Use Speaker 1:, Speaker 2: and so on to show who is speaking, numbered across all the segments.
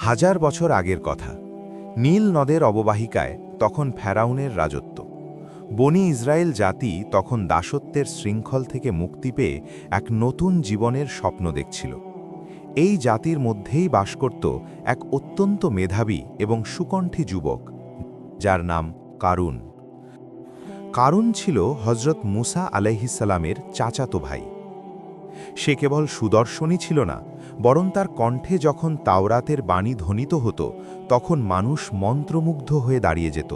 Speaker 1: হাজার বছর আগের কথা। নীল নদের অববাহিকায় তখন ফেরাউনের রাজত্ব। বনি ইসরায়েল জাতি তখন দাসত্বের শৃঙ্খল থেকে মুক্তি পেয়ে এক নতুন জীবনের স্বপ্ন দেখছিল। এই জাতির মধ্যেই বাস করত এক অত্যন্ত মেধাবী এবং সুকণ্ঠী যুবক, যার নাম কারুন। কারুন ছিল হজরত মুসা আলাইহিসসালামের চাচাতো ভাই। সে কেবল সুদর্শনই ছিল না, বরং তার কণ্ঠে যখন তাওরাতের বাণী ধ্বনিত হতো তখন মানুষ মন্ত্রমুগ্ধ হয়ে দাঁড়িয়ে যেত।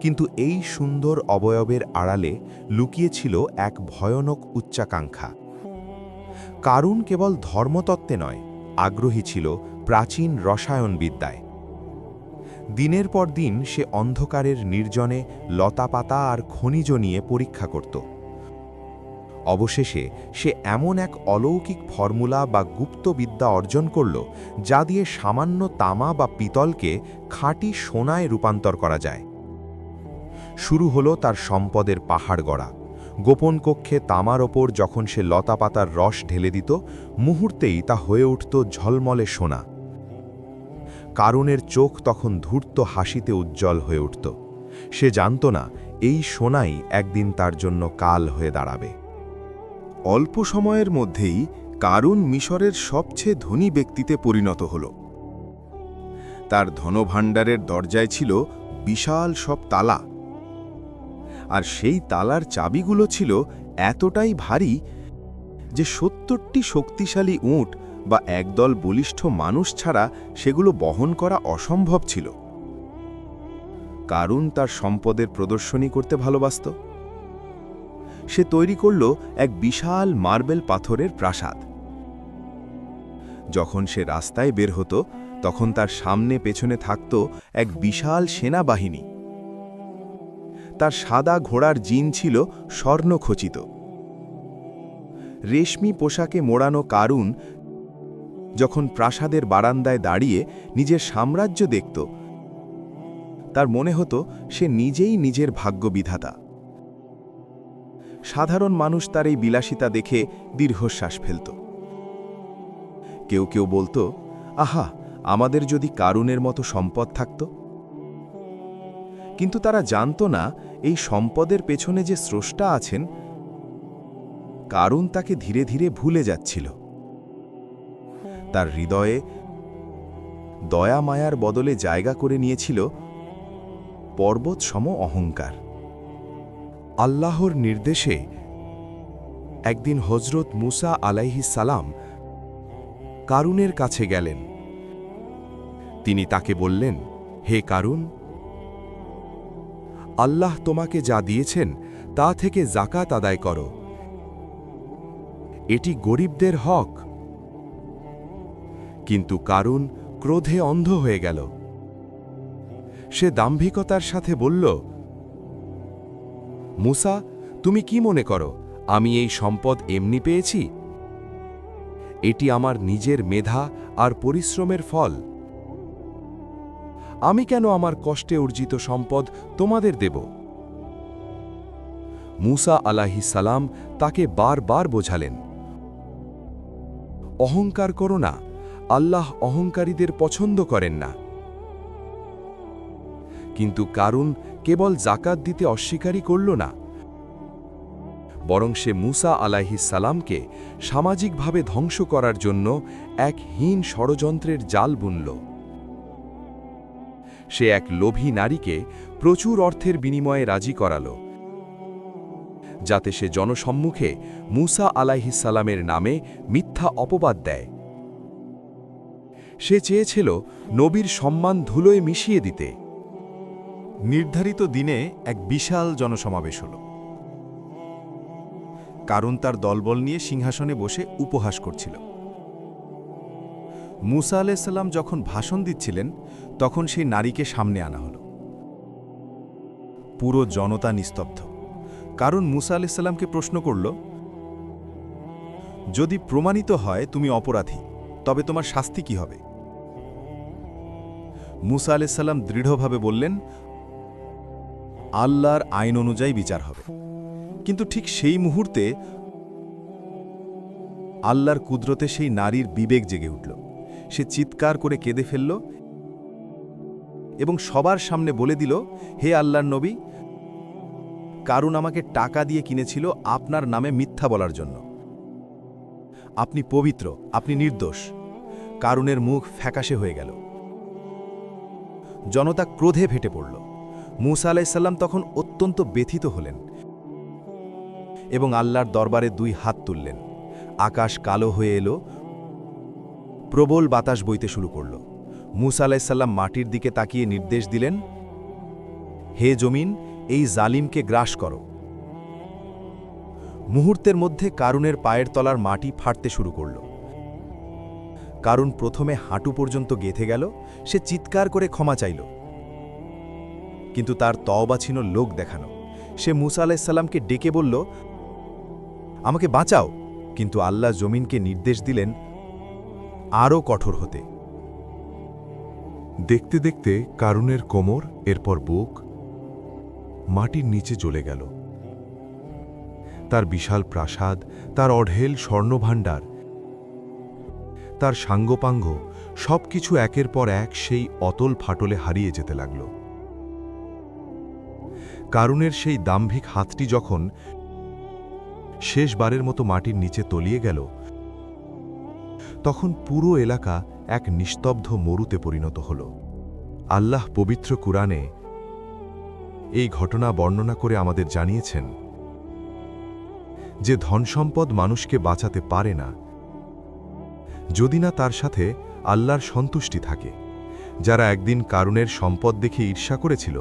Speaker 1: কিন্তু এই সুন্দর অবয়বের আড়ালে লুকিয়ে ছিল এক ভয়ানক উচ্চাকাঙ্ক্ষা। কারুন কেবল ধর্মতত্ত্বে নয়, আগ্রহী ছিল প্রাচীন রসায়নবিদ্যায়। দিনের পর দিন সে অন্ধকারের নির্জনে লতাপাতা আর খনিজ নিয়ে পরীক্ষা করত। অবশেষে সে এমন এক অলৌকিক ফর্মুলা বা গুপ্তবিদ্যা অর্জন করল, যা দিয়ে সামান্য তামা বা পিতলকে খাঁটি সোনায় রূপান্তর করা যায়। শুরু হলো তার সম্পদের পাহাড় গড়া। গোপন কক্ষে তামার ওপর যখন সে লতাপাতার রস ঢেলে দিত, মুহূর্তেই তা হয়ে উঠত ঝলমলে সোনা। কারুনের চোখ তখন ধূর্ত হাসিতে উজ্জ্বল হয়ে উঠত। সে জানত না এই সোনাই একদিন তার জন্য কাল হয়ে দাঁড়াবে।
Speaker 2: অল্প সময়ের মধ্যেই কারুন মিশরের সবচেয়ে ধনী ব্যক্তিতে পরিণত হল। তার ধনভাণ্ডারের দরজায় ছিল বিশাল সব তালা, আর সেই তালার চাবিগুলো ছিল এতটাই ভারী যে ৭০টি শক্তিশালী উট বা একদল বলিষ্ঠ মানুষ ছাড়া সেগুলো বহন করা অসম্ভব ছিল। কারুন তার সম্পদের প্রদর্শনী করতে ভালোবাসত। সে তৈরি করল এক বিশাল মার্বেল পাথরের প্রাসাদ। যখন সে রাস্তায় বের হতো তখন তার সামনে পেছনে থাকত এক বিশাল সেনাবাহিনী। তার সাদা ঘোড়ার জিন ছিল স্বর্ণখচিত। রেশমি পোশাকে মোড়ানো কারুন যখন প্রাসাদের বারান্দায় দাঁড়িয়ে নিজের সাম্রাজ্য দেখত, তার মনে হতো সে নিজেই নিজের ভাগ্যবিধাতা। সাধারণ মানুষ তার এই বিলাসিতা দেখে দীর্ঘশ্বাস ফেলত। কেউ কেউ বলতো, আহা, আমাদের যদি কারুনের মতো সম্পদ থাকত। কিন্তু তারা জানত না এই সম্পদের পেছনে যে স্রষ্টা আছেন, কারুন তাকে ধীরে ধীরে ভুলে যাচ্ছিল। তার হৃদয়ে দয়া মায়ার বদলে জায়গা করে নিয়েছিল পর্বতসম অহংকার।
Speaker 1: আল্লাহর নির্দেশে একদিন হজরত মুসা আলাইহিসসালাম কারুনের কাছে গেলেন। তিনি তাকে বললেন, হে কারুন, আল্লাহ তোমাকে যা দিয়েছেন তা থেকে জাকাত আদায় করো। এটি গরিবদের হক। কিন্তু কারুন ক্রোধে অন্ধ হয়ে গেল। সে দাম্ভিকতার সাথে বলল, মুসা, তুমি কি মনে করো আমি এই সম্পদ এমনি পেয়েছি? এটি আমার নিজের মেধা আর পরিশ্রমের ফল। আমি কেন আমার কষ্টে অর্জিত সম্পদ তোমাদের দেব? মুসা আলাইহিসসালাম তাকে বারবার বোঝালেন, অহংকার করো না, আল্লাহ অহংকারীদের পছন্দ করেন না। কিন্তু কারুন কেবল জাকাত দিতে অস্বীকারই করল না, বরং সে মুসা আলাইহিসসালামকে সামাজিকভাবে ধ্বংস করার জন্য এক হীন ষড়যন্ত্রের জাল বুনল। সে এক লোভী নারীকে প্রচুর অর্থের বিনিময়ে রাজি করাল, যাতে সে জনসম্মুখে মুসা আলাইহিসসালামের নামে মিথ্যা অপবাদ দেয়। সে চেয়েছিল নবীর সম্মান ধুলোয় মিশিয়ে দিতে।
Speaker 3: নির্ধারিত দিনে এক বিশাল জনসমাবেশ হল। কারুন তার দলবল নিয়ে সিংহাসনে বসে উপহাস করছিল। মুসা আলাইহিসসালাম যখন ভাষণ দিচ্ছিলেন তখন সেই নারীকে সামনে আনা হল। পুরো জনতা নিস্তব্ধ। কারুন মুসা আলাইহিসসালামকে প্রশ্ন করল, যদি প্রমাণিত হয় তুমি অপরাধী, তবে তোমার শাস্তি কি হবে? মুসা আলাইহিসসালাম দৃঢ়ভাবে বললেন, আল্লাহর আইন অনুযায়ী বিচার হবে। কিন্তু ঠিক সেই মুহূর্তে আল্লাহর কুদরতে সেই নারীর বিবেক জেগে উঠল। সে চিৎকার করে কেঁদে ফেলল এবং সবার সামনে বলে দিল, হে আল্লাহর নবী, কারুন আমাকে টাকা দিয়ে কিনেছিল আপনার নামে মিথ্যা বলার জন্য। আপনি পবিত্র, আপনি নির্দোষ। কারুনের মুখ ফ্যাকাশে হয়ে গেল। জনতা ক্রোধে ফেটে পড়ল। মূসা আলাইসাল্লাম তখন অত্যন্ত ব্যথিত হলেন এবং আল্লাহর দরবারে 2 হাত তুললেন। আকাশ কালো হয়ে এলো, প্রবল বাতাস বইতে শুরু করল। মূসা আলাইসাল্লাম মাটির দিকে তাকিয়ে নির্দেশ দিলেন, হে জমিন, এই জালিমকে গ্রাস করো। মুহূর্তের মধ্যে কারুনের পায়ের তলার মাটি ফাটতে শুরু করল। কারুন প্রথমে হাঁটু পর্যন্ত গেঁথে গেল। সে চিৎকার করে ক্ষমা চাইল, কিন্তু তার তওবা ছিল লোক দেখানো। সে মূসা আলাইসাল্লামকে ডেকে বলল, আমাকে বাঁচাও। কিন্তু আল্লাহ জমিনকে নির্দেশ দিলেন আরও কঠোর হতে।
Speaker 4: দেখতে দেখতে কারুনের কোমর, এরপর বুক মাটির নিচে চলে গেল। তার বিশাল প্রাসাদ, তার অঢেল স্বর্ণভাণ্ডার, তার সাঙ্গপাঙ্গ সবকিছু একের পর এক সেই অতল ফাটলে হারিয়ে যেতে লাগল। কারুনের সেই দাম্ভিক হাতটি যখন শেষবারের মতো মাটির নিচে তলিয়ে গেল, তখন পুরো এলাকা এক নিস্তব্ধ মরুতে পরিণত হল। আল্লাহ পবিত্র কুরআনে এই ঘটনা বর্ণনা করে আমাদের জানিয়েছেন যে ধনসম্পদ মানুষকে বাঁচাতে পারে না যদি না তার সাথে আল্লাহর সন্তুষ্টি থাকে। যারা একদিন কারুনের সম্পদ দেখে ঈর্ষা করেছিল,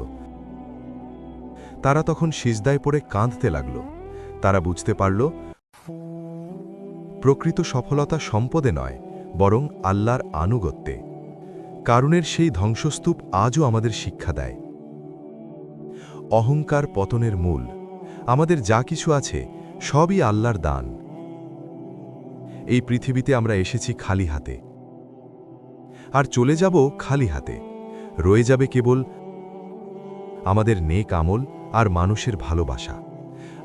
Speaker 4: তারা তখন সিজদায় পড়ে কাঁদতে লাগল। তারা বুঝতে পারল প্রকৃত সফলতা সম্পদে নয়, বরং আল্লাহর আনুগত্যে। কারুনের সেই ধ্বংসস্তূপ আজও আমাদের শিক্ষা দেয় অহংকার পতনের মূল। আমাদের যা কিছু আছে সবই আল্লাহর দান। এই পৃথিবীতে আমরা এসেছি খালি হাতে, আর চলে যাব খালি হাতে। রয়ে যাবে কেবল আমাদের নেক আমল আর মানুষের ভালোবাসা।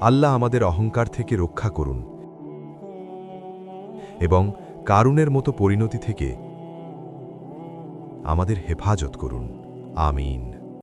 Speaker 4: আল্লাহ আমাদের অহংকার থেকে রক্ষা করুন এবং কারুনের মতো পরিণতি থেকে আমাদের হেফাজত করুন। আমিন।